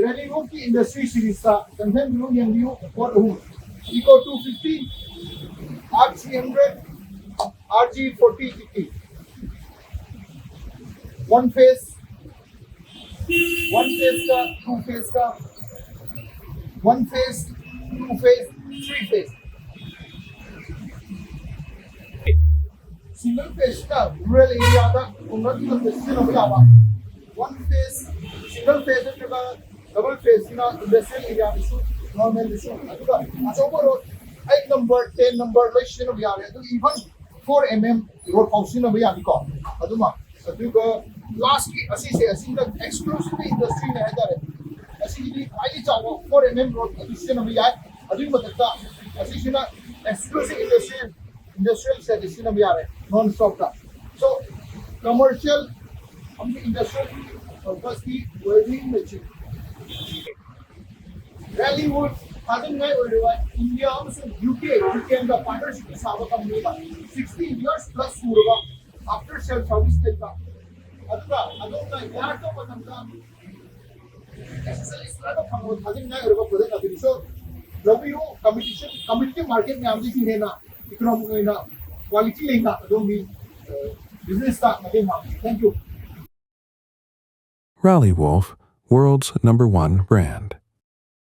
Rally Roof की industry series का consent below young view और Eco 250 R300 RG40 GT one phase का two phase का one phase two phase three phase single phase का rural area का उन्नति का decision हो गया one phase single phase का double phase ना industrial area issue normal issue अदुगा अचौबा road 8 number 10 number decision हो गया है तो even 4 road function हो गया निको अदुमा अदुगा last की असी से असी का exclusive industry में है जारे असी की highly चावा 4 road decision हो गया है अदुग मतलब असी से ना exclusive industrial decision हो गया है non stop का so commercial हमने industrial purpose की welding machine Rally wood having my India also UK and the partnership is our company 60 years plus Muruga after sales service take up adonga yaar to matamda necessarily strata phamo having my product abhi so W competitive market में आमदी की है ना economic है ना quality लेना adongi business का मगे मांग thank you Rally Wolf, world's #1 brand.